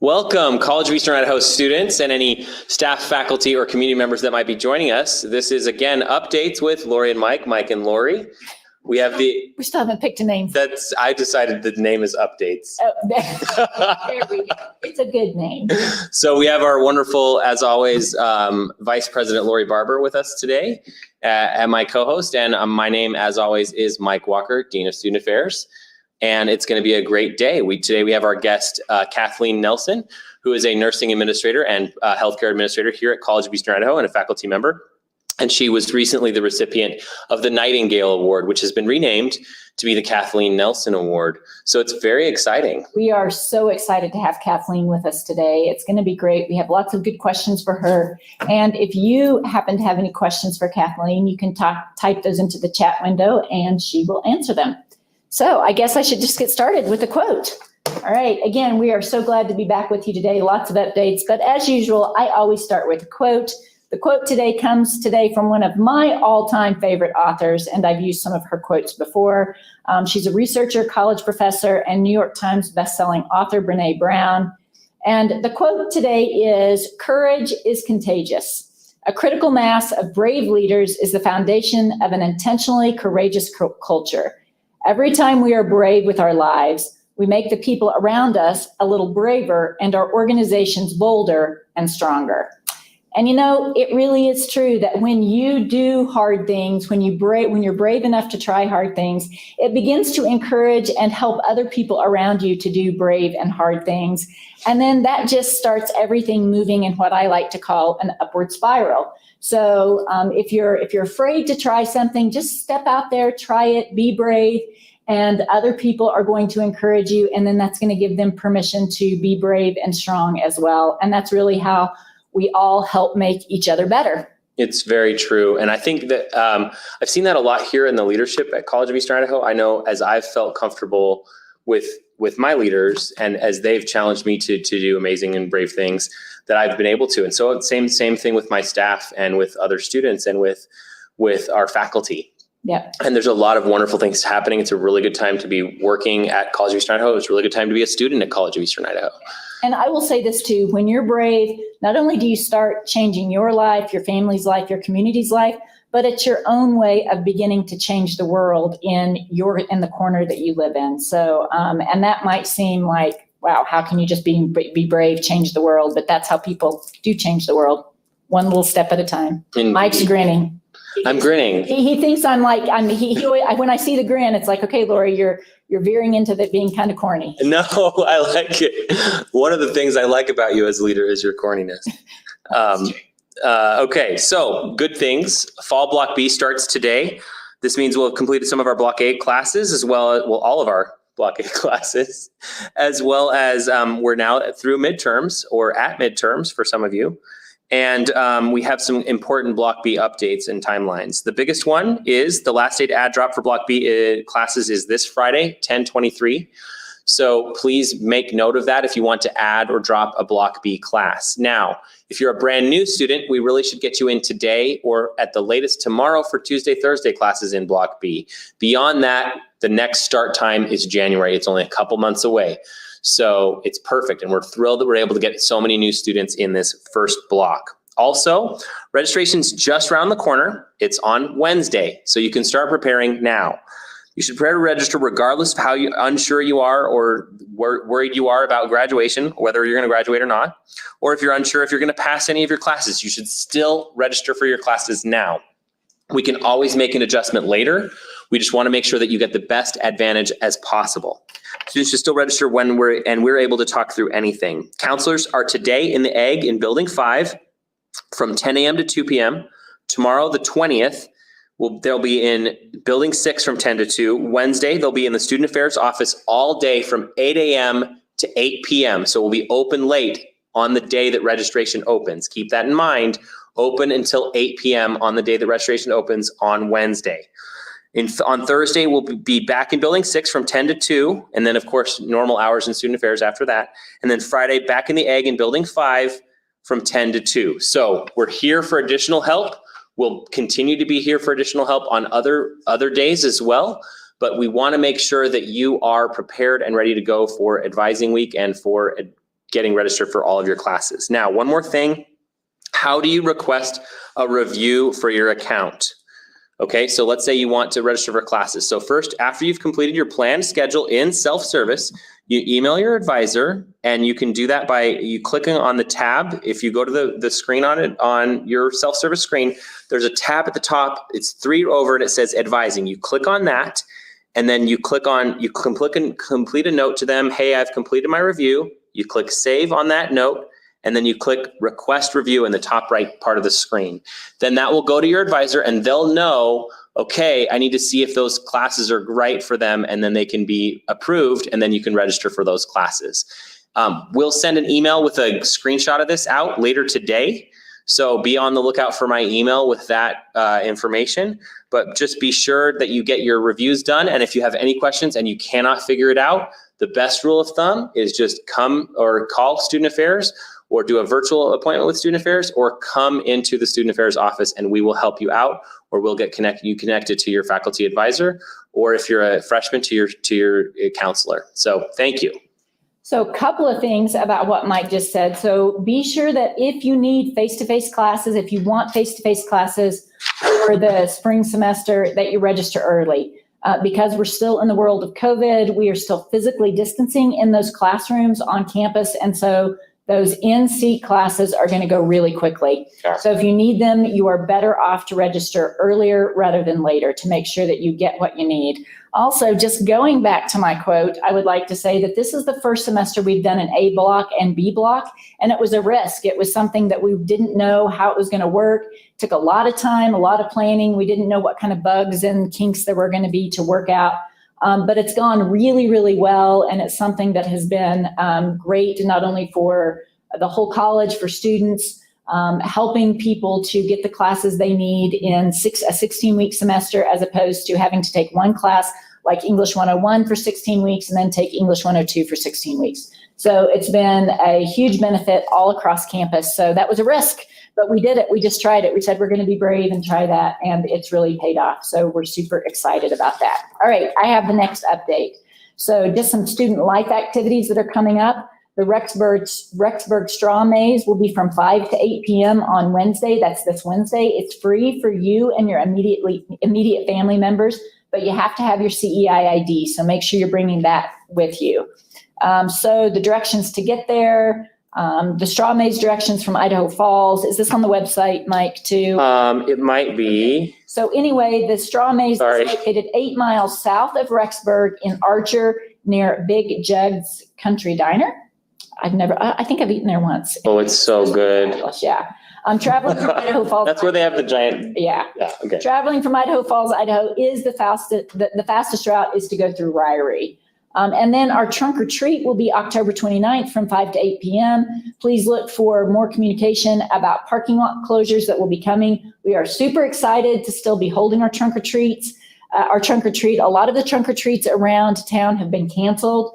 Welcome, College of Eastern Idaho students and any staff, faculty, or community members that might be joining us. This is, again, Updates with Lori and Mike and Lori. We still haven't picked a name. I decided the name is Updates. Oh, there we go. It's a good name. So we have our wonderful, as always, Vice President Lori Barber with us today, and my co-host. And my name, as always, is Mike Walker, Dean of Student Affairs. And it's going to be a great day. Today we have our guest, Kathleen Nelson, who is a nursing administrator and healthcare administrator here at College of Eastern Idaho and a faculty member. And she was recently the recipient of the Nightingale Award, which has been renamed to be the Kathleen Nelson Award. So it's very exciting. We are so excited to have Kathleen with us today. It's going to be great. We have lots of good questions for her. And if you happen to have any questions for Kathleen, you can type those into the chat window and she will answer them. So I guess I should just get started with a quote. All right. Again, we are so glad to be back with you today. Lots of updates. But as usual, I always start with a quote. The quote today comes from one of my all-time favorite authors, and I've used some of her quotes before. She's a researcher, college professor, and New York Times bestselling author, Brene Brown. And the quote today is, "Courage is contagious. A critical mass of brave leaders is the foundation of an intentionally courageous culture. Every time we are brave with our lives, we make the people around us a little braver and our organizations bolder and stronger." And you know, it really is true that when you do hard things, when you're brave enough to try hard things, it begins to encourage and help other people around you to do brave and hard things. And then that just starts everything moving in what I like to call an upward spiral. So if you're afraid to try something, just step out there, try it, be brave, and other people are going to encourage you. And then that's going to give them permission to be brave and strong as well. And that's really how we all help make each other better. It's very true. And I think that I've seen that a lot here in the leadership at College of Eastern Idaho. I know as I've felt comfortable with my leaders and as they've challenged me to do amazing and brave things, that I've been able to. And so same thing with my staff and with other students and with our faculty. Yeah. And there's a lot of wonderful things happening. It's a really good time to be working at College of Eastern Idaho. It's a really good time to be a student at College of Eastern Idaho. And I will say this too, when you're brave, not only do you start changing your life, your family's life, your community's life, but it's your own way of beginning to change the world in the corner that you live in. So, and that might seem like, wow, how can you just be brave, change the world? But that's how people do change the world, one little step at a time. And Mike's grinning. I'm grinning. He thinks when I see the grin, it's like, okay, Lori, you're veering into that being kind of corny. No, I like it. One of the things I like about you as a leader is your corniness. Okay, so good things. Fall Block B starts today. This means we'll have completed some of our Block A classes as well as, all of our Block A classes, as well as we're now through midterms or at midterms for some of you. And we have some important Block B updates and timelines. The biggest one is the last day to add drop for Block B classes is this Friday, 10/23. So please make note of that if you want to add or drop a Block B class. Now, if you're a brand new student, we really should get you in today or at the latest tomorrow for Tuesday, Thursday classes in Block B. Beyond that, the next start time is January. It's only a couple months away. So it's perfect. And we're thrilled that we're able to get so many new students in this first block. Also, registration's just around the corner. It's on Wednesday, so you can start preparing now. You should prepare to register regardless of how unsure you are or worried you are about graduation, whether you're going to graduate or not, or if you're unsure if you're going to pass any of your classes. You should still register for your classes now. We can always make an adjustment later. We just want to make sure that you get the best advantage as possible. Students should still register when we're able to talk through anything. Counselors are today in the Egg in Building 5 from 10 a.m. to 2 p.m. Tomorrow, the 20th, they'll be in Building 6 from 10 to 2. Wednesday, they'll be in the Student Affairs office all day from 8 a.m. to 8 p.m. So we'll be open late on the day that registration opens. Keep that in mind. Open until 8 p.m. on the day that registration opens on Wednesday. On Thursday, we'll be back in Building 6 from 10 to 2, and then, of course, normal hours in Student Affairs after that. And then Friday, back in the Egg in Building 5 from 10 to 2. So we're here for additional help. We'll continue to be here for additional help on other days as well, but we want to make sure that you are prepared and ready to go for advising week and for getting registered for all of your classes. Now, one more thing, how do you request a review for your account? Okay, so let's say you want to register for classes. So first, after you've completed your planned schedule in self-service, you email your advisor, and you can do that by you clicking on the tab. If you go to the screen on your self-service screen, there's a tab at the top. It's 3 over and it says advising. You click on that, and then you click on, you can complete a note to them. Hey, I've completed my review. You click save on that note, and then you click request review in the top right part of the screen. Then that will go to your advisor, and they'll know, okay, I need to see if those classes are right for them, and then they can be approved, and then you can register for those classes. We'll send an email with a screenshot of this out later today. So be on the lookout for my email with that information, but just be sure that you get your reviews done. And if you have any questions and you cannot figure it out, the best rule of thumb is just come or call Student Affairs, or do a virtual appointment with Student Affairs, or come into the Student Affairs office and we will help you out, or we'll get you connected to your faculty advisor, or if you're a freshman, to your counselor. So thank you. So a couple of things about what Mike just said. So be sure that if you need face-to-face classes, if you want face-to-face classes for the spring semester, that you register early. Because we're still in the world of COVID, we are still physically distancing in those classrooms on campus. And so those in-seat classes are going to go really quickly. Sure. So if you need them, you are better off to register earlier rather than later to make sure that you get what you need. Also, just going back to my quote, I would like to say that this is the first semester we've done an A block and B block, and it was a risk. It was something that we didn't know how it was going to work. It took a lot of time, a lot of planning. We didn't know what kind of bugs and kinks there were going to be to work out. But it's gone really, really well, and it's something that has been great, not only for the whole college, for students, helping people to get the classes they need in a 16-week semester, as opposed to having to take one class like English 101 for 16 weeks and then take English 102 for 16 weeks. So it's been a huge benefit all across campus. So that was a risk, but we did it. We just tried it. We said we're going to be brave and try that, and it's really paid off. So we're super excited about that. All right, I have the next update. So just some student life activities that are coming up. The Rexburg Straw Maze will be from 5 to 8 p.m. on Wednesday. That's this Wednesday. It's free for you and your immediate family members, but you have to have your CEI ID. So make sure you're bringing that with you. So the directions to get there, the Straw Maze directions from Idaho Falls. Is this on the website, Mike, too? It might be. So anyway, the Straw Maze is located 8 miles south of Rexburg in Archer, near Big Jug's Country Diner. I think I've eaten there once. Oh, it's so good. Yeah. I'm traveling from Idaho Falls. That's where they have the giant. Yeah. Okay. Traveling from Idaho Falls, Idaho is the fastest route is to go through Ryrie. And then our trunk or treat will be October 29th from 5 to 8 p.m. Please look for more communication about parking lot closures that will be coming. We are super excited to still be holding our trunk or treats. A lot of the trunk or treats around town have been canceled.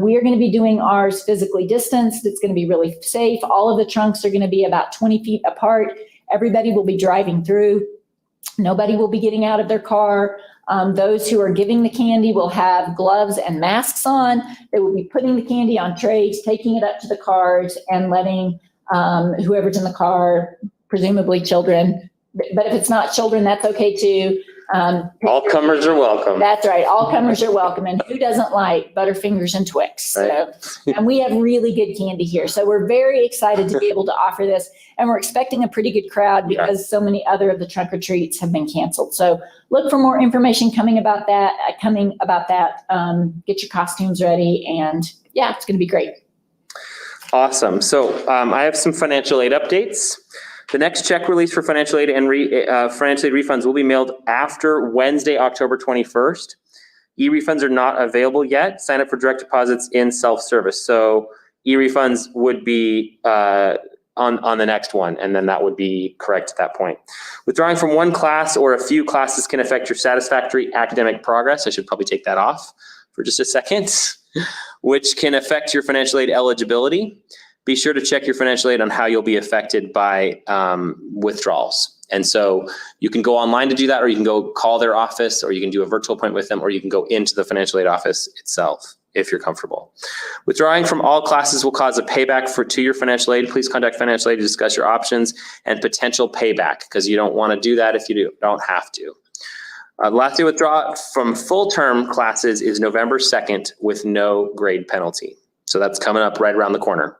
We are going to be doing ours physically distanced. It's going to be really safe. All of the trunks are going to be about 20 feet apart. Everybody will be driving through. Nobody will be getting out of their car. Those who are giving the candy will have gloves and masks on. They will be putting the candy on trays, taking it up to the cars, and letting whoever's in the car, presumably children, but if it's not children, that's okay too. All comers are welcome. That's right. All comers are welcome. And who doesn't like Butterfingers and Twix? Right. So, and we have really good candy here. So we're very excited to be able to offer this. And we're expecting a pretty good crowd because so many other of the trunk or treats have been canceled. So look for more information coming about that. Get your costumes ready. And yeah, it's going to be great. Awesome. So I have some financial aid updates. The next check release for financial aid and financial aid refunds will be mailed after Wednesday, October 21st. eRefunds are not available yet. Sign up for direct deposits in self-service. So eRefunds would be on the next one, and then that would be correct at that point. Withdrawing from one class or a few classes can affect your satisfactory academic progress. I should probably take that off for just a second, which can affect your financial aid eligibility. Be sure to check your financial aid on how you'll be affected by withdrawals. And so you can go online to do that, or you can go call their office, or you can do a virtual appointment with them, or you can go into the financial aid office itself if you're comfortable. Withdrawing from all classes will cause a payback to your financial aid. Please contact financial aid to discuss your options and potential payback, because you don't want to do that if you don't have to. The last day to withdraw from full-term classes is November 2nd with no grade penalty. So that's coming up right around the corner.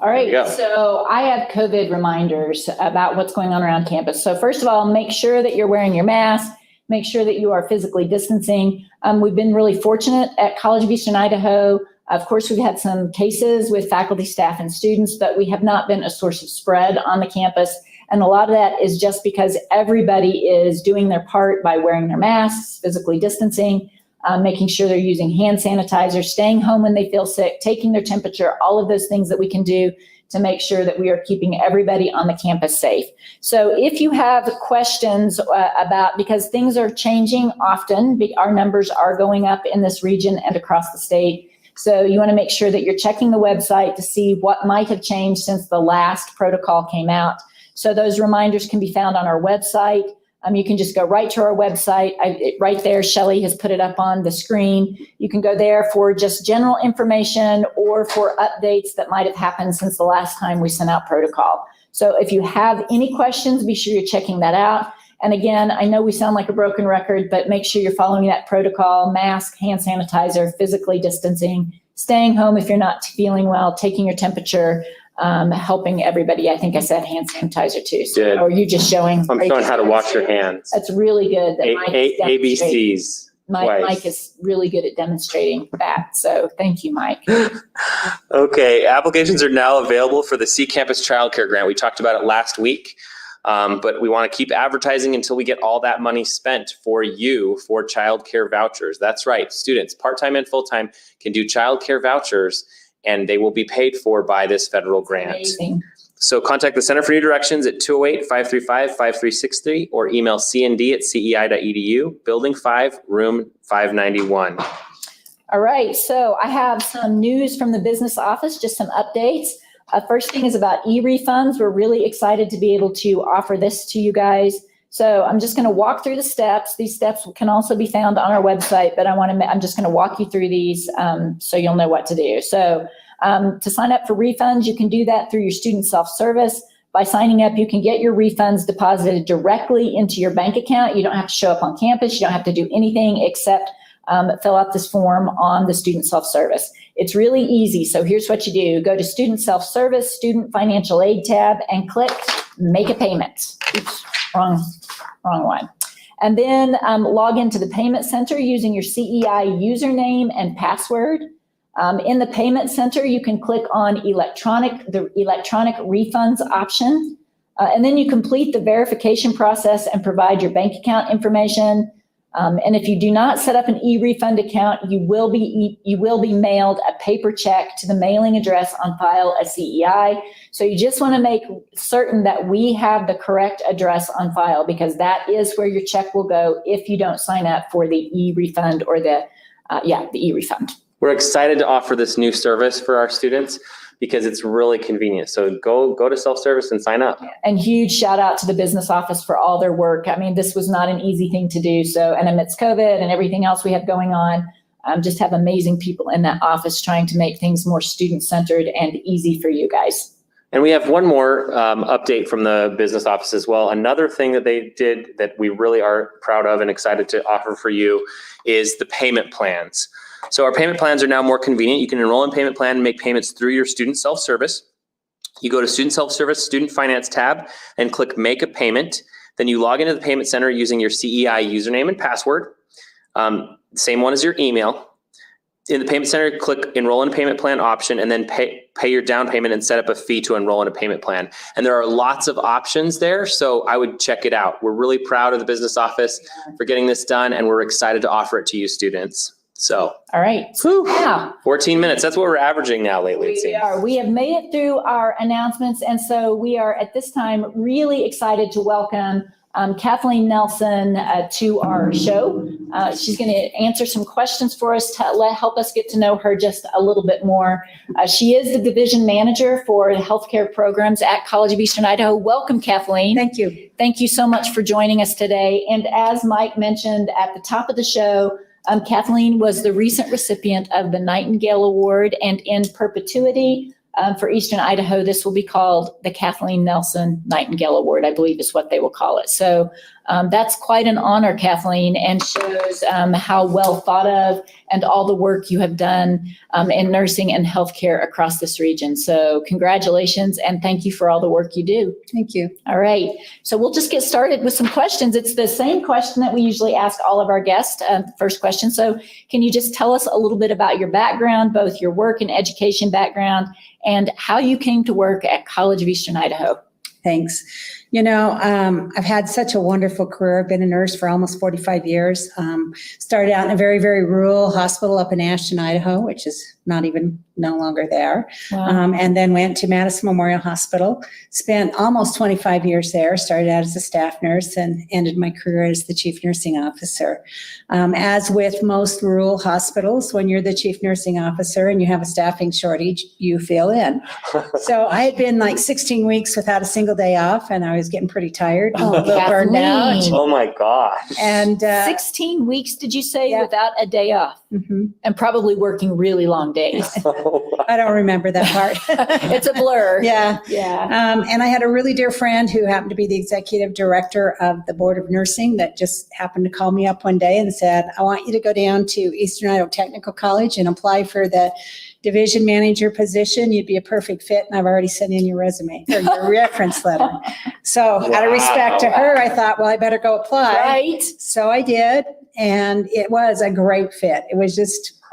All right, so I have COVID reminders about what's going on around campus. So first of all, make sure that you're wearing your mask. Make sure that you are physically distancing. We've been really fortunate at College of Eastern Idaho. Of course, we've had some cases with faculty, staff, and students, but we have not been a source of spread on the campus. And a lot of that is just because everybody is doing their part by wearing their masks, physically distancing, making sure they're using hand sanitizer, staying home when they feel sick, taking their temperature, all of those things that we can do to make sure that we are keeping everybody on the campus safe. So if you have questions because things are changing often, our numbers are going up in this region and across the state. So you want to make sure that you're checking the website to see what might have changed since the last protocol came out. So those reminders can be found on our website. You can just go right to our website. Right there, Shelley has put it up on the screen. You can go there for just general information or for updates that might have happened since the last time we sent out protocol. So if you have any questions, be sure you're checking that out. And again, I know we sound like a broken record, but make sure you're following that protocol: mask, hand sanitizer, physically distancing, staying home if you're not feeling well, taking your temperature, helping everybody. I think I said hand sanitizer too. So, good. Or are you just showing? I'm showing how to wash your hands. That's really good. That ABCs. Mike is really good at demonstrating that. So thank you, Mike. Okay, applications are now available for the C Campus Child Care Grant. We talked about it last week, but we want to keep advertising until we get all that money spent for you for child care vouchers. That's right, students, part-time and full-time, can do child care vouchers, and they will be paid for by this federal grant. Amazing. So contact the Center for New Directions at 208-535-5363 or email cnd@cei.edu, Building 5, Room 591. All right, so I have some news from the business office, just some updates. First thing is about eRefunds. We're really excited to be able to offer this to you guys. So I'm just going to walk through the steps. These steps can also be found on our website, but I'm just going to walk you through these so you'll know what to do. So to sign up for refunds, you can do that through your student self-service. By signing up, you can get your refunds deposited directly into your bank account. You don't have to show up on campus. You don't have to do anything except fill out this form on the student self-service. It's really easy. So here's what you do. Go to student self-service, student financial aid tab, and click make a payment. Oops, wrong one. And then log into the payment center using your CEI username and password. In the payment center, you can click on the electronic refunds option. And then you complete the verification process and provide your bank account information. And if you do not set up an eRefund account, you will be mailed a paper check to the mailing address on file at CEI. So you just want to make certain that we have the correct address on file, because that is where your check will go if you don't sign up for the eRefund or the eRefund. We're excited to offer this new service for our students because it's really convenient. So go to self-service and sign up. And huge shout out to the business office for all their work. I mean, this was not an easy thing to do. So, and amidst COVID and everything else we have going on, just have amazing people in that office trying to make things more student-centered and easy for you guys. And we have one more update from the business office as well. Another thing that they did that we really are proud of and excited to offer for you is the payment plans. So our payment plans are now more convenient. You can enroll in payment plan and make payments through your student self-service. You go to student self-service, student finance tab, and click make a payment. Then you log into the payment center using your CEI username and password. Same one as your email. In the payment center, click enroll in a payment plan option, and then pay your down payment and set up a fee to enroll in a payment plan. And there are lots of options there, so I would check it out. We're really proud of the business office for getting this done, and we're excited to offer it to you students. So, all right. Now, 14 minutes. That's what we're averaging now lately. We have made it through our announcements. And so we are at this time really excited to welcome Kathleen Nelson to our show. She's going to answer some questions for us to help us get to know her just a little bit more. She is the division manager for the healthcare programs at College of Eastern Idaho. Welcome, Kathleen. Thank you. Thank you so much for joining us today. And as Mike mentioned at the top of the show, Kathleen was the recent recipient of the Nightingale Award, and in perpetuity for Eastern Idaho, this will be called the Kathleen Nelson Nightingale Award, I believe is what they will call it. So that's quite an honor, Kathleen, and shows how well thought of and all the work you have done in nursing and healthcare across this region. So congratulations, and thank you for all the work you do. Thank you. All right, so we'll just get started with some questions. It's the same question that we usually ask all of our guests, first question. So can you just tell us a little bit about your background, both your work and education background, and how you came to work at College of Eastern Idaho? Thanks. You know, I've had such a wonderful career. I've been a nurse for almost 45 years. Started out in a very, very rural hospital up in Ashton, Idaho, which is not even no longer there. Wow. And then went to Madison Memorial Hospital, spent almost 25 years there, started out as a staff nurse and ended my career as the chief nursing officer. As with most rural hospitals, when you're the chief nursing officer and you have a staffing shortage, you fill in. So I had been like 16 weeks without a single day off, and I was getting pretty tired, a little burned out. Kathleen. Oh my gosh. And 16 weeks, did you say, Yeah. without a day off? mhm. And probably working really long days. I don't remember that part. It's a blur. Yeah. Yeah. And I had a really dear friend who happened to be the executive director of the Board of Nursing that just happened to call me up one day and said, I want you to go down to Eastern Idaho Technical College and apply for the division manager position. You'd be a perfect fit. And I've already sent in your resume or your reference letter. So out of respect to her, I thought, well, I better go apply. Right. So I did. And it was a great fit. It was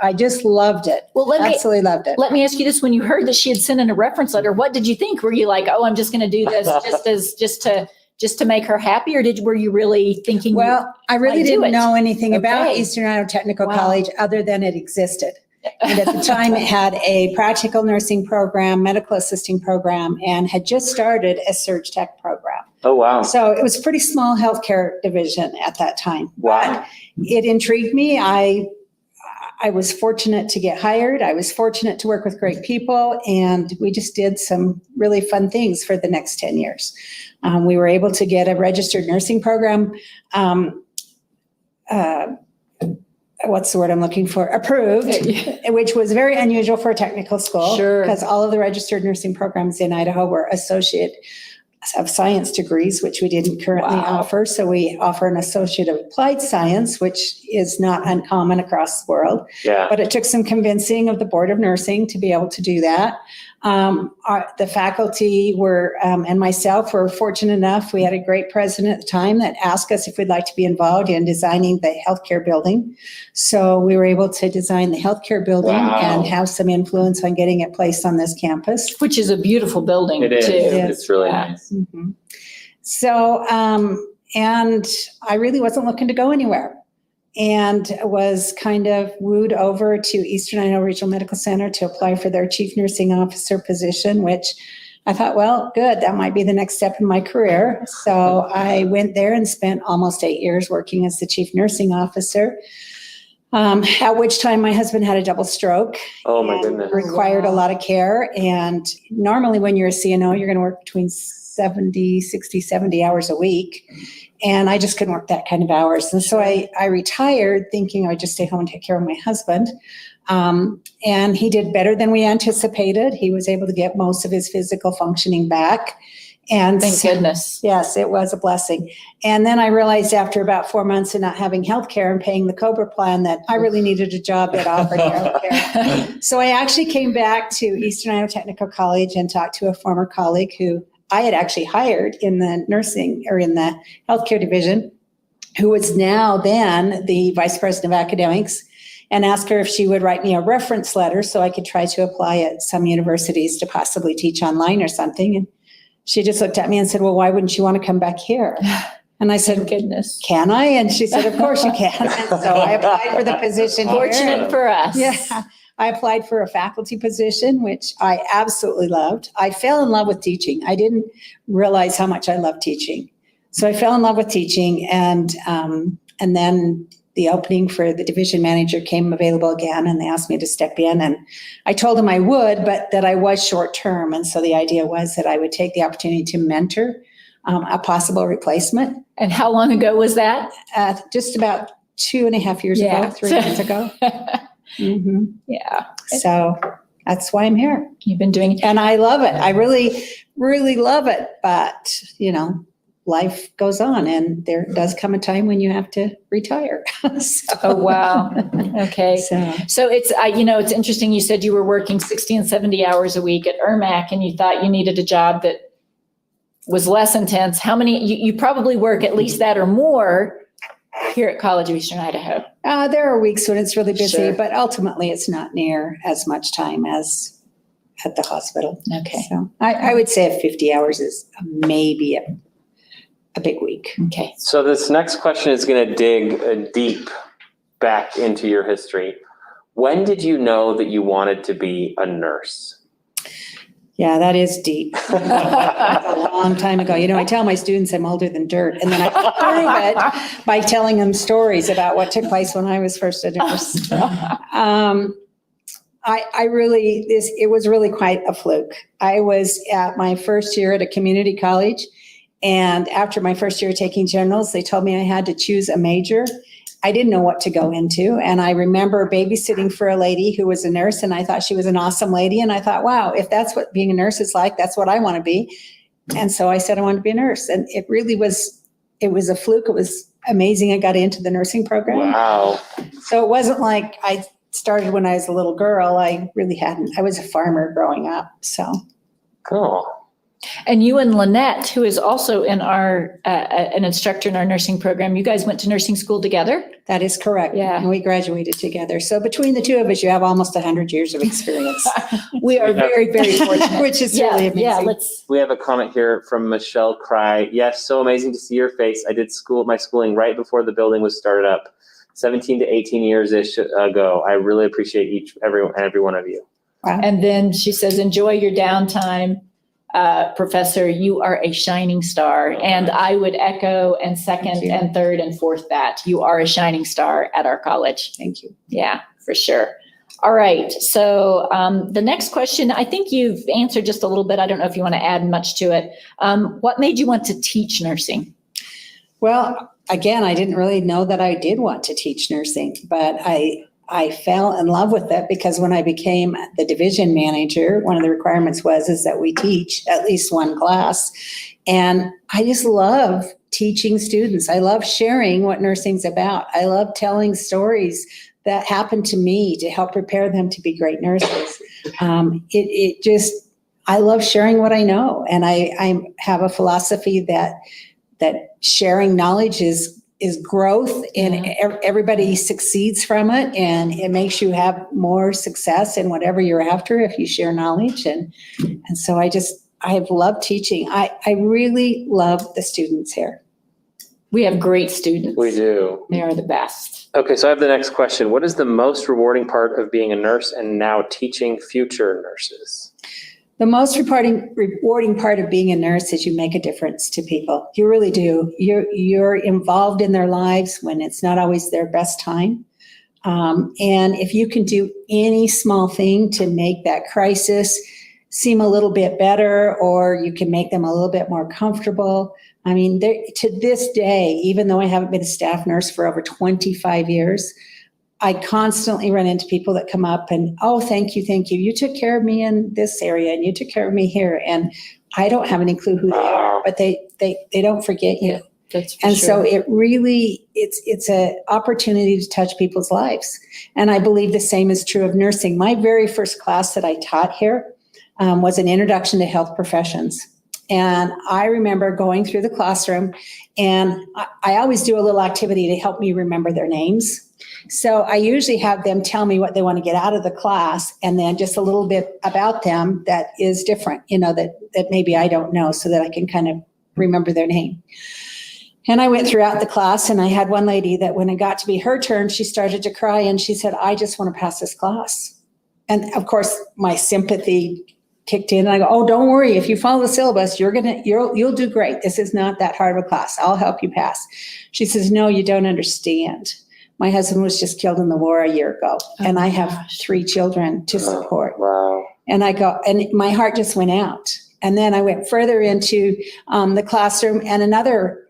I just loved it. Well, Absolutely loved it. let me ask you this. When you heard that she had sent in a reference letter, what did you think? Were you like, oh, I'm just going to do this just to make her happy? Or were you really thinking? Well, I really do didn't it. know anything about Okay. Eastern Idaho Technical Wow. College other than it existed. And at the time, it had a practical nursing program, medical assisting program, and had just started a surge tech program. Oh, wow. So it was a pretty small healthcare division at that time. Wow. But it intrigued me. I was fortunate to get hired. I was fortunate to work with great people, and we just did some really fun things for the next 10 years. We were able to get a registered nursing program. What's the word I'm looking for? Approved, which was very unusual for a technical school. Sure. Because all of the registered nursing programs in Idaho were associate of science degrees, which we didn't currently Wow. offer. So we offer an associate of applied science, which is not uncommon across the world. Yeah. But it took some convincing of the Board of Nursing to be able to do that. The faculty and myself were fortunate enough. We had a great president at the time that asked us if we'd like to be involved in designing the healthcare building. So we were able to design the healthcare building Wow. and have some influence on getting it placed on this campus. Which is a beautiful building It is. too. It's really Yeah. nice. Mhm. So, and I really wasn't looking to go anywhere, and was kind of wooed over to Eastern Idaho Regional Medical Center to apply for their chief nursing officer position, which I thought, well, good, that might be the next step in my career. So I went there and spent almost 8 years working as the chief nursing officer, at which time my husband had a double stroke. Oh, my and goodness. Required a lot of care. And normally when you're a CNO, you're going to work between 70 hours a week. And I just couldn't work that kind of hours. And so I retired thinking I would just stay home and take care of my husband. And he did better than we anticipated. He was able to get most of his physical functioning back. And Thank goodness. yes, it was a blessing. And then I realized after about 4 months of not having health care and paying the COBRA plan that I really needed a job that offered health care. So I actually came back to Eastern Idaho Technical College and talked to a former colleague who I had actually hired in the nursing or in the healthcare division, who was now then the vice president of academics, and asked her if she would write me a reference letter so I could try to apply at some universities to possibly teach online or something. And she just looked at me and said, well, why wouldn't you want to come back here? And I said, Thank goodness. can I? And she said, of course you can. And so I applied for the position here. Fortunate for us. Yeah. I applied for a faculty position, which I absolutely loved. I fell in love with teaching. I didn't realize how much I loved teaching. So I fell in love with teaching, and then the opening for the division manager came available again, and they asked me to step in, and I told them I would, but that I was short term. And so the idea was that I would take the opportunity to mentor a possible replacement. And how long ago was that? Just about 2.5 years ago, Yeah. 3 years ago. Mhm. Yeah. So that's why I'm here. You've been doing, And I love it. I really, really love it. But, life goes on, and there does come a time when you have to retire. So- oh, wow. Okay. So, So it's interesting. You said you were working 60 and 70 hours a week at ERMAC, and you thought you needed a job that was less intense. How many, you probably work at least that or more here at College of Eastern Idaho. there are weeks when it's really busy, Sure. but ultimately it's not near as much time as at the hospital. Okay. So I would say 50 hours is maybe a big week. Okay. So this next question is going to dig deep back into your history. When did you know that you wanted to be a nurse? Yeah, that is deep. A long time ago. I tell my students I'm older than dirt, and then I prove it by telling them stories about what took place when I was first a nurse. It was really quite a fluke. I was at my first year at a community college, and after my first year taking generals, they told me I had to choose a major. I didn't know what to go into. And I remember babysitting for a lady who was a nurse, and I thought she was an awesome lady. And I thought, wow, if that's what being a nurse is like, that's what I want to be. And so I said I wanted to be a nurse. And it was a fluke. It was amazing. I got into the nursing program. Wow. So it wasn't like I started when I was a little girl. I really hadn't. I was a farmer growing up. So. Cool. And you and Lynette, who is also in our an instructor in our nursing program, you guys went to nursing school together? That is correct. Yeah. And we graduated together. So between the two of us, you have almost 100 years of experience, We are very, very fortunate. which is Yeah, really amazing. yeah, We have a comment here from Michelle Cry. Yes, so amazing to see your face. I did my schooling right before the building was started up, 17 to 18 years-ish ago. I really appreciate every one of you. Wow. And then she says, enjoy your downtime. Professor, you are a shining star. And I would echo and second and third and fourth that. You are a shining star at our college. Thank you. Yeah, for sure. All right. So the next question, I think you've answered just a little bit. I don't know if you want to add much to it. What made you want to teach nursing? Well, again, I didn't really know that I did want to teach nursing, but I fell in love with it because when I became the division manager, one of the requirements is that we teach at least one class. And I just love teaching students. I love sharing what nursing's about. I love telling stories that happened to me to help prepare them to be great nurses. I love sharing what I know. And I have a philosophy that sharing knowledge is growth, and everybody succeeds from it, and it makes you have more success in whatever you're after if you share knowledge. And so I've loved teaching. I really love the students here. We have great students. We do. They are the best. Okay, so I have the next question. What is the most rewarding part of being a nurse and now teaching future nurses? The most rewarding part of being a nurse is you make a difference to people. You really do. You're involved in their lives when it's not always their best time. And if you can do any small thing to make that crisis seem a little bit better, or you can make them a little bit more comfortable. I mean, to this day, even though I haven't been a staff nurse for over 25 years, I constantly run into people that come up and, oh, thank you. You took care of me in this area, and you took care of me here. And I don't have any clue who they are, but they don't forget you. That's for And sure. so it really, it's an opportunity to touch people's lives. And I believe the same is true of nursing. My very first class that I taught here was an introduction to health professions. And I remember going through the classroom, and I always do a little activity to help me remember their names. So I usually have them tell me what they want to get out of the class, and then just a little bit about them that is different, that maybe I don't know, so that I can kind of remember their name. And I went throughout the class, and I had one lady that when it got to be her turn, she started to cry, and she said, I just want to pass this class. And of course, my sympathy kicked in, and I go, oh, don't worry. If you follow the syllabus, you'll do great. This is not that hard of a class. I'll help you pass. She says, no, you don't understand. My husband was just killed in the war a year ago, and I have 3 children to support. Wow. And I go, and my heart just went out. And then I went further into the classroom, and another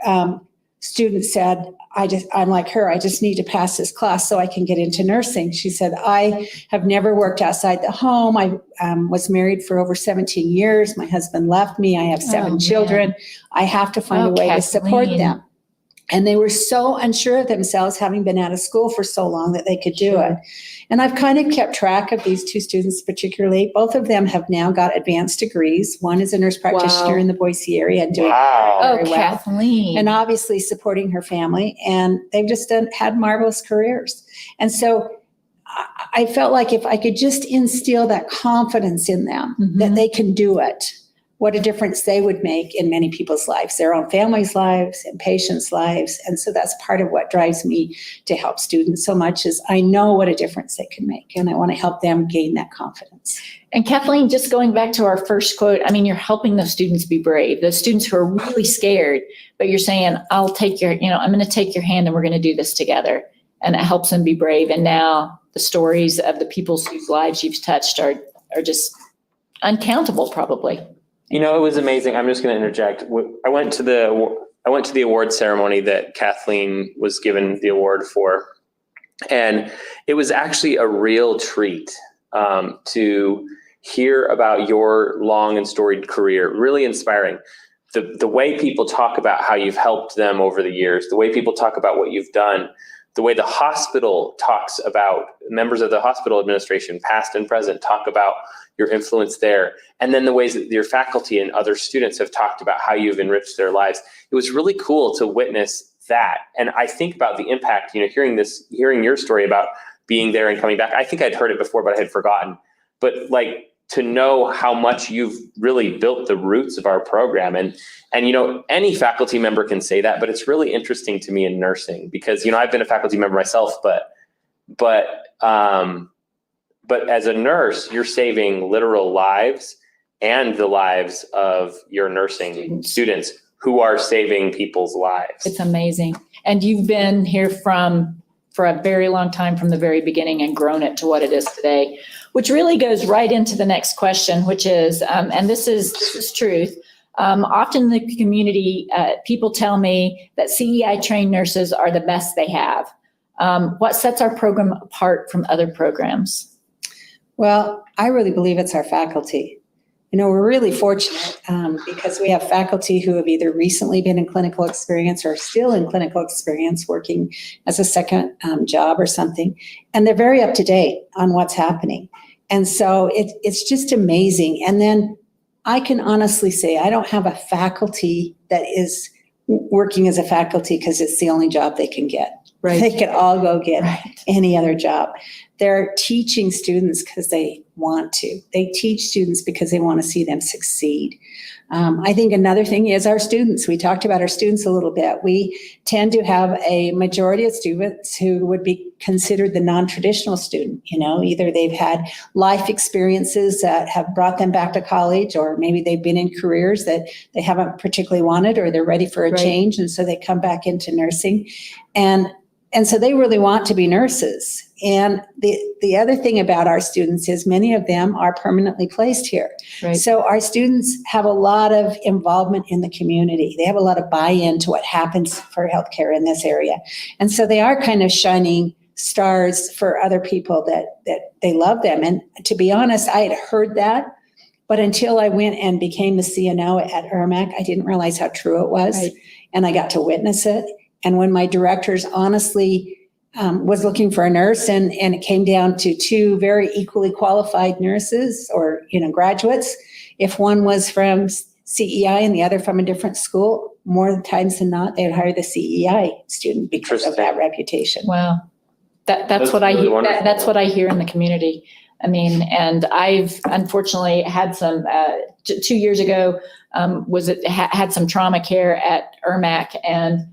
student said, I'm like her, I just need to pass this class so I can get into nursing. She said, I have never worked outside the home. I was married for over 17 years. My husband left me. I have 7 children. I have to find a way to support them. And they were so unsure of themselves, having been out of school for so long, that they could do it. And I've kind of kept track of these 2 students particularly. Both of them have now got advanced degrees. One is a nurse practitioner in the Boise area and doing very well. Kathleen. And obviously supporting her family. And they've just had marvelous careers. And so I felt like if I could just instill that confidence in them, that they can do it, what a difference they would make in many people's lives, their own families' lives and patients' lives. And so that's part of what drives me to help students so much, is I know what a difference they can make, and I want to help them gain that confidence. And Kathleen, just going back to our first quote, I mean, you're helping those students be brave, those students who are really scared, but you're saying, I'm going to take your hand and we're going to do this together. And it helps them be brave. And now the stories of the people whose lives you've touched are just uncountable, probably. You know, it was amazing. I'm just going to interject. I went to the award ceremony that Kathleen was given the award for, and it was actually a real treat to hear about your long and storied career. Really inspiring. The way people talk about how you've helped them over the years, the way people talk about what you've done, the way the hospital talks about, members of the hospital administration, past and present, talk about your influence there. And then the ways that your faculty and other students have talked about how you've enriched their lives. It was really cool to witness that. And I think about the impact, hearing your story about being there and coming back. I think I'd heard it before, but I had forgotten. But like, to know how much you've really built the roots of our program. And any faculty member can say that, but it's really interesting to me in nursing because, I've been a faculty member myself, but as a nurse, you're saving literal lives and the lives of your nursing students who are saving people's lives. It's amazing. And you've been here for a very long time, from the very beginning, and grown it to what it is today, which really goes right into the next question, which is, and this is truth. Often in the community, people tell me that CEI trained nurses are the best they have. What sets our program apart from other programs? Well, I really believe it's our faculty. We're really fortunate because we have faculty who have either recently been in clinical experience or still in clinical experience working as a second job or something. And they're very up to date on what's happening. And so it's just amazing. And then I can honestly say I don't have a faculty that is working as a faculty because it's the only job they can get. Right. They could all go get any other job. They're teaching students because they want to. They teach students because they want to see them succeed. I think another thing is our students. We talked about our students a little bit. We tend to have a majority of students who would be considered the non-traditional student. Either they've had life experiences that have brought them back to college, or maybe they've been in careers that they haven't particularly wanted, or they're ready for a change, and so they come back into nursing. And so they really want to be nurses. And the other thing about our students is many of them are permanently placed here. Right. So our students have a lot of involvement in the community. They have a lot of buy-in to what happens for healthcare in this area. And so they are kind of shining stars for other people that they love them. And to be honest, I had heard that, but until I went and became the CNO at URMAC, I didn't realize how true it was. Right. And I got to witness it. And when my directors honestly was looking for a nurse, and it came down to 2 very equally qualified nurses or graduates, if one was from CEI and the other from a different school, more times than not, they would hire the CEI student because of that reputation. Wow, that's what really I hear. That's what I hear in the community. I mean, and I've unfortunately had some 2 years ago had some trauma care at URMAC, and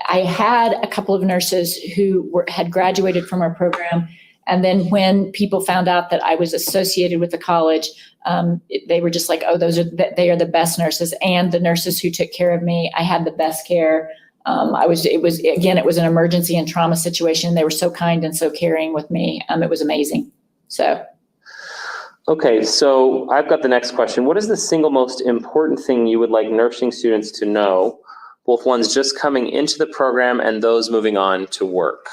I had a couple of nurses who had graduated from our program. And then when people found out that I was associated with the college, they were just like, oh, they are the best nurses. And the nurses who took care of me, I had the best care. It was an emergency and trauma situation. They were so kind and so caring with me. It was amazing. So. Okay, so I've got the next question. What is the single most important thing you would like nursing students to know both ones just coming into the program and those moving on to work?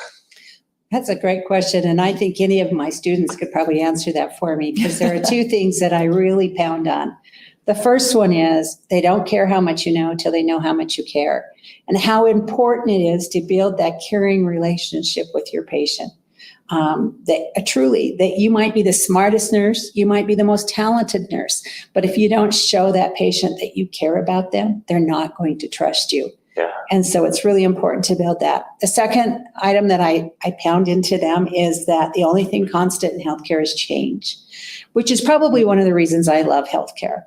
That's a great question, and I think any of my students could probably answer that for me, because there are two things that I really pound on. The first one is they don't care how much you know until they know how much you care, and how important it is to build that caring relationship with your patient. That you might be the smartest nurse, you might be the most talented nurse, but if you don't show that patient that you care about them, they're not going to trust you. Yeah. And so it's really important to build that. The second item that I pound into them is that the only thing constant in healthcare is change, which is probably one of the reasons I love healthcare.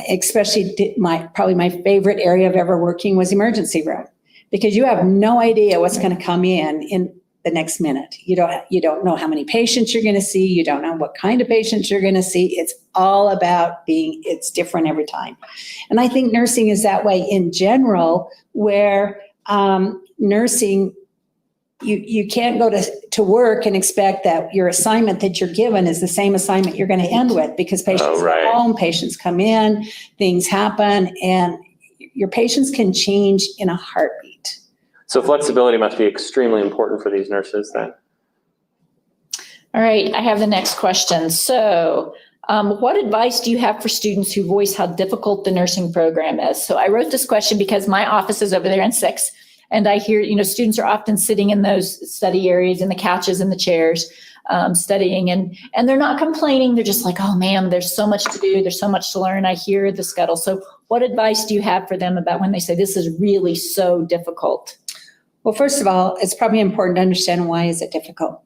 Especially probably my favorite area of ever working was emergency room, because you have no idea what's going to come in the next minute. You don't know how many patients you're going to see. You don't know what kind of patients you're going to see. It's all about it's different every time. And I think nursing is that way in general, where nursing, you can't go to work and expect that your assignment that you're given is the same assignment you're going to end with, because patients go home, patients come in, things happen, and your patients can change in a heartbeat. So flexibility must be extremely important for these nurses then. All right, I have the next question. So what advice do you have for students who voice how difficult the nursing program is? So I wrote this question because my office is over there in 6, and I hear, students are often sitting in those study areas, in the couches and the chairs, studying, and they're not complaining. They're just like, oh man, there's so much to do. There's so much to learn. I hear the scuttle. So what advice do you have for them about when they say this is really so difficult? Well, first of all, it's probably important to understand why is it difficult.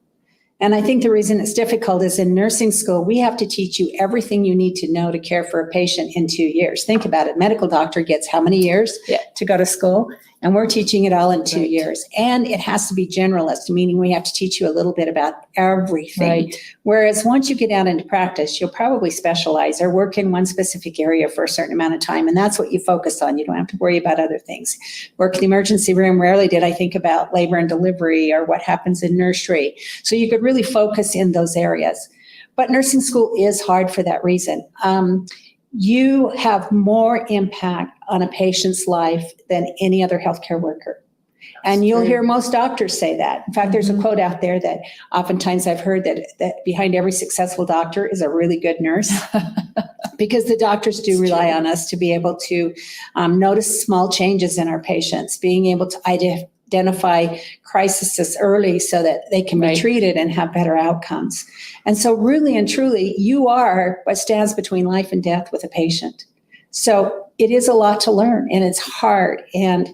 And I think the reason it's difficult is in nursing school, we have to teach you everything you need to know to care for a patient in 2 years. Think about it. Medical doctor gets how many years to go to school? And we're teaching it all in 2 years. And it has to be generalist, meaning we have to teach you a little bit about everything. Right. Whereas once you get out into practice, you'll probably specialize or work in one specific area for a certain amount of time. And that's what you focus on. You don't have to worry about other things. Work in the emergency room, rarely did I think about labor and delivery or what happens in nursery. So you could really focus in those areas. But nursing school is hard for that reason. You have more impact on a patient's life than any other healthcare worker. And you'll hear most doctors say that. In fact, there's a quote out there that oftentimes I've heard that behind every successful doctor is a really good nurse, because the doctors do rely on us to be able to notice small changes in our patients, being able to identify crises early so that they can be treated and have better outcomes. And so really and truly, you are what stands between life and death with a patient. So it is a lot to learn, and it's hard. And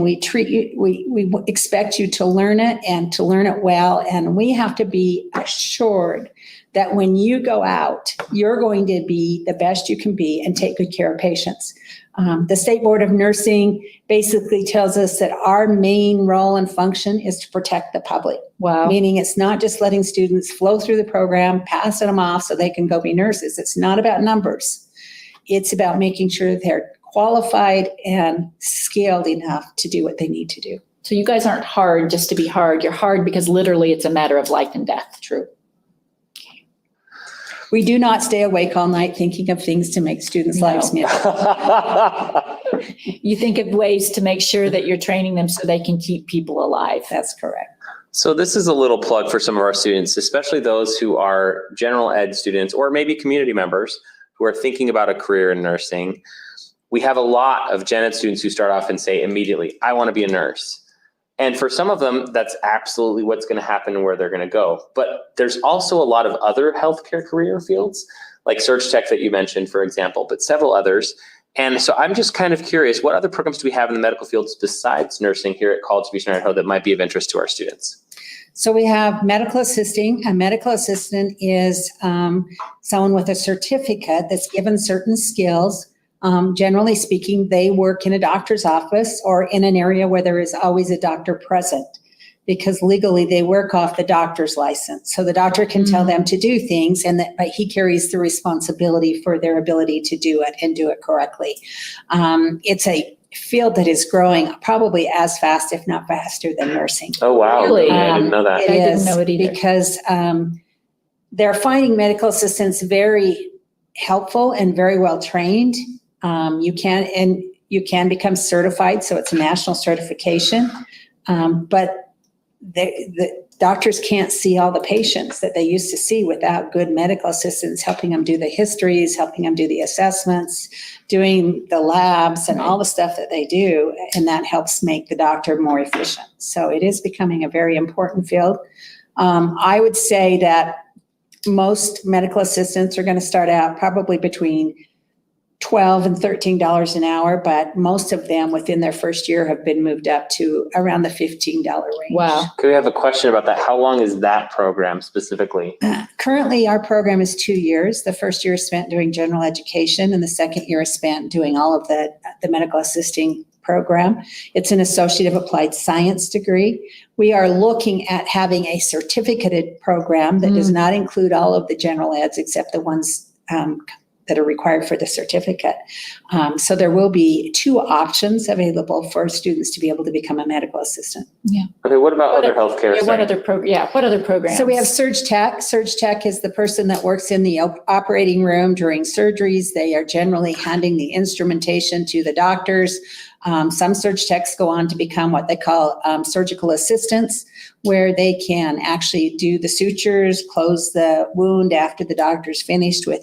we treat you, we expect you to learn it and to learn it well. And we have to be assured that when you go out, you're going to be the best you can be and take good care of patients. The State Board of Nursing basically tells us that our main role and function is to protect the public. Wow. Meaning it's not just letting students flow through the program, passing them off so they can go be nurses. It's not about numbers. It's about making sure they're qualified and skilled enough to do what they need to do. So you guys aren't hard just to be hard. You're hard because literally it's a matter of life and death. True. We do not stay awake all night thinking of things to make students' lives miserable. You think of ways to make sure that you're training them so they can keep people alive. That's correct. So this is a little plug for some of our students, especially those who are general ed students or maybe community members who are thinking about a career in nursing. We have a lot of gen ed students who start off and say immediately, I want to be a nurse. And for some of them, that's absolutely what's going to happen and where they're going to go. But there's also a lot of other healthcare career fields, like Surg Tech that you mentioned, for example, but several others. And so I'm just kind of curious, what other programs do we have in the medical fields besides nursing here at College of Eastern Idaho that might be of interest to our students? So we have medical assisting. A medical assistant is someone with a certificate that's given certain skills. Generally speaking, they work in a doctor's office or in an area where there is always a doctor present, because legally they work off the doctor's license. So the doctor can tell them to do things, and that he carries the responsibility for their ability to do it and do it correctly. It's a field that is growing probably as fast, if not faster, than nursing. Oh, wow. Really? I didn't know that. It I didn't is, know it either. because they're finding medical assistants very helpful and very well trained. You can, and you can become certified, so it's a national certification. But the doctors can't see all the patients that they used to see without good medical assistants helping them do the histories, helping them do the assessments, doing the labs and all the stuff that they do. And that helps make the doctor more efficient. So it is becoming a very important field. I would say that most medical assistants are going to start out probably between $12 and $13 an hour, but most of them within their first year have been moved up to around the $15 range. Wow. Could we have a question about that? How long is that program specifically? Currently, our program is 2 years. The first year is spent doing general education, and the second year is spent doing all of the medical assisting program. It's an Associate of Applied Science degree. We are looking at having a certificated program that does not include all of the general eds except the ones that are required for the certificate. So there will be 2 options available for students to be able to become a medical assistant. Okay, what about other healthcare? What other programs? So we have Surge Tech. Surge Tech is the person that works in the operating room during surgeries. They are generally handing the instrumentation to the doctors. Some Surge Techs go on to become what they call surgical assistants, where they can actually do the sutures, close the wound after the doctor's finished with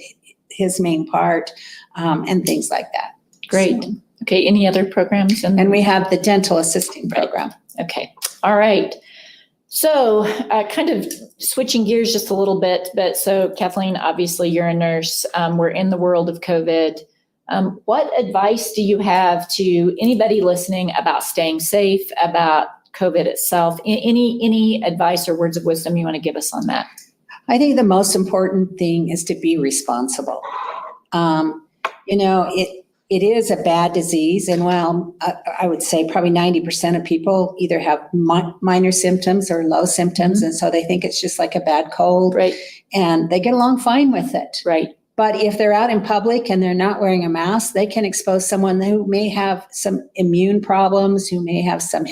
his main part, and things like that. Great. So, Okay, any other programs? and we have the dental assisting program. Okay, all right. So kind of switching gears just a little bit, but so Kathleen, obviously you're a nurse. We're in the world of COVID. What advice do you have to anybody listening about staying safe, about COVID itself? Any advice or words of wisdom you want to give us on that? I think the most important thing is to be responsible. It is a bad disease, and I would say probably 90% of people either have minor symptoms or low symptoms, and so they think it's just like a bad cold, Right. and they get along fine with it. Right. But if they're out in public and they're not wearing a mask, they can expose someone who may have some immune problems, who may have some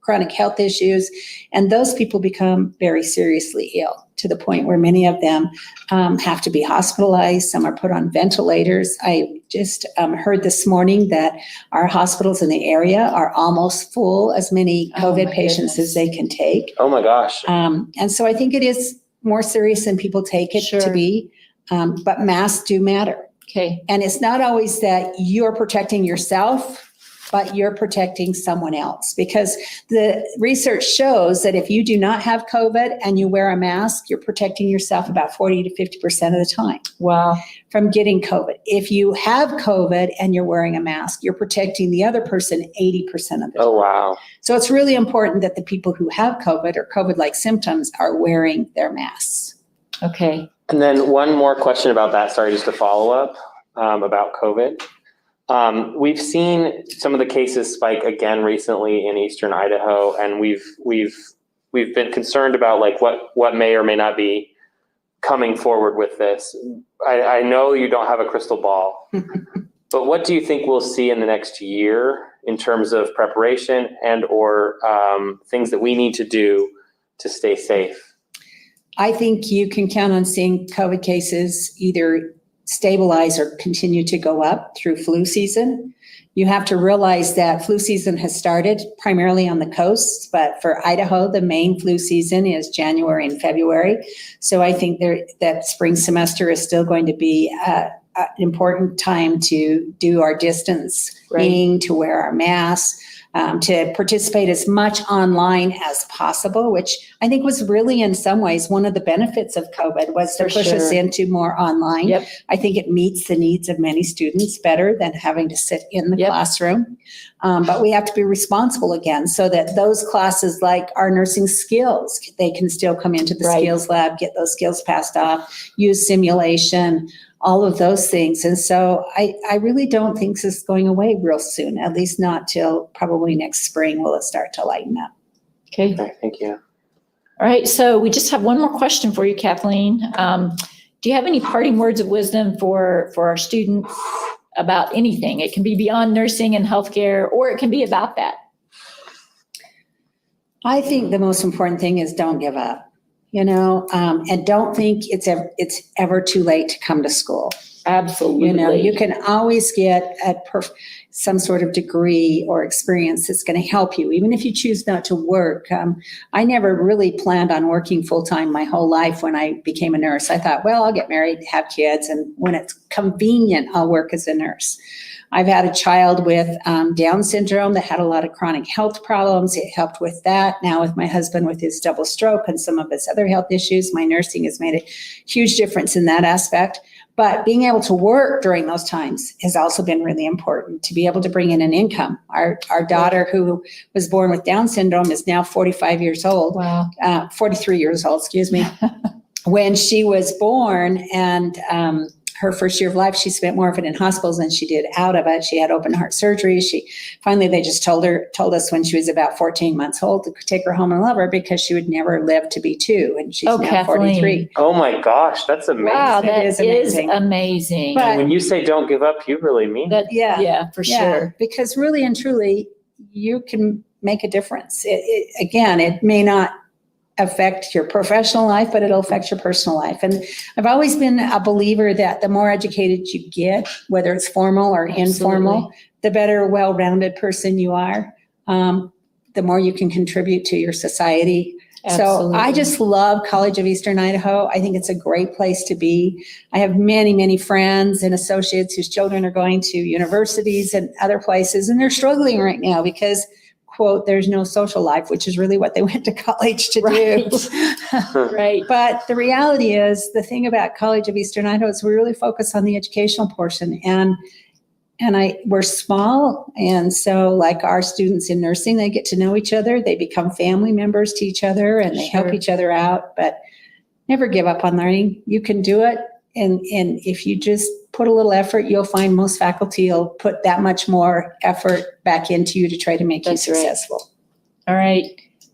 chronic health issues, and those people become very seriously ill to the point where many of them have to be hospitalized. Some are put on ventilators. I just heard this morning that our hospitals in the area are almost full, as many COVID patients as they can take. Oh my gosh. And so I think it is more serious than people take it to be, but masks do matter. Okay. And it's not always that you're protecting yourself, but you're protecting someone else, because the research shows that if you do not have COVID and you wear a mask, you're protecting yourself about 40 to 50% of the time. Wow. From getting COVID. If you have COVID and you're wearing a mask, you're protecting the other person 80% of the time. Oh, wow. So it's really important that the people who have COVID or COVID-like symptoms are wearing their masks. Okay. And then one more question about that. Sorry, just to follow up about COVID. We've seen some of the cases spike again recently in Eastern Idaho, and we've been concerned about like what may or may not be coming forward with this. I know you don't have a crystal ball, but what do you think we'll see in the next year in terms of preparation and or things that we need to do to stay safe? I think you can count on seeing COVID cases either stabilize or continue to go up through flu season. You have to realize that flu season has started primarily on the coasts, but for Idaho, the main flu season is January and February. So I think that spring semester is still going to be an important time to do our distancing, to wear our masks, to participate as much online as possible, which I think was really in some ways one of the benefits of COVID was to push us into more online. Yep. I think it meets the needs of many students better than having to sit in the classroom. But we have to be responsible again so that those classes like our nursing skills, they can still come into the skills lab, get those skills passed off, use simulation, all of those things. And so I really don't think this is going away real soon, at least not till probably next spring will it start to lighten up. Okay. Thank you. All right. So we just have one more question for you, Kathleen. Do you have any parting words of wisdom for our students about anything? It can be beyond nursing and healthcare, or it can be about that. I think the most important thing is don't give up. And don't think it's ever too late to come to school. Absolutely. You know, you can always get some sort of degree or experience that's going to help you, even if you choose not to work. I never really planned on working full-time my whole life when I became a nurse. I thought, well, I'll get married, have kids, and when it's convenient, I'll work as a nurse. I've had a child with Down syndrome that had a lot of chronic health problems. It helped with that. Now with my husband with his double stroke and some of his other health issues, my nursing has made a huge difference in that aspect. But being able to work during those times has also been really important, to be able to bring in an income. Our daughter, who was born with Down syndrome, is now 45 years old. Wow. 43 years old, excuse me. When she was born, and her first year of life, she spent more of it in hospitals than she did out of it. She had open heart surgery. They just told us when she was about 14 months old to take her home and love her, because she would never live to be 2, and she's now Kathleen. 43. Oh my gosh, that's amazing. Wow, that is is amazing. amazing. But- And when you say don't give up, you really mean it. Yeah, for sure. Because really and truly, you can make a difference. It may not affect your professional life, but it'll affect your personal life. And I've always been a believer that the more educated you get, whether it's formal or informal, the better well-rounded person you are, the more you can contribute to your society. Absolutely. So I just love College of Eastern Idaho. I think it's a great place to be. I have many, many friends and associates whose children are going to universities and other places, and they're struggling right now because, quote, there's no social life, which is really what they went to college to do. Right. But the reality is, the thing about College of Eastern Idaho is we really focus on the educational portion, and we're small. And so like our students in nursing, they get to know each other. They become family members to each other, and they help each other out. But never give up on learning. You can do it. And if you just put a little effort, you'll find most faculty will put that much more effort back into you to try to make you successful. All right.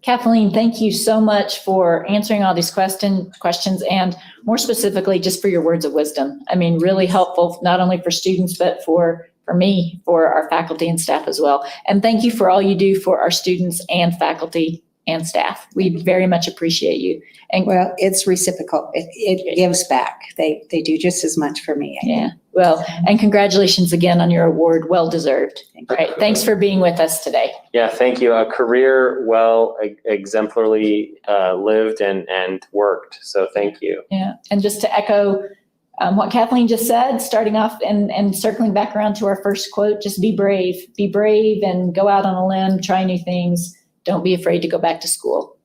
Kathleen, thank you so much for answering all these questions, and more specifically, just for your words of wisdom. I mean, really helpful, not only for students, but for me, for our faculty and staff as well. And thank you for all you do for our students and faculty and staff. We very much appreciate you. And well, it's reciprocal. It gives back. They do just as much for me. Yeah. Well, and congratulations again on your award. Well deserved. All right. Thanks for being with us today. Yeah, thank you. A career well exemplarily lived and worked. So thank you. Yeah. And just to echo what Kathleen just said, starting off and circling back around to our first quote, just be brave. Be brave and go out on a limb, try new things. Don't be afraid to go back to school.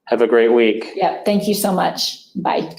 Have a great week. Yeah. Thank you so much. Bye.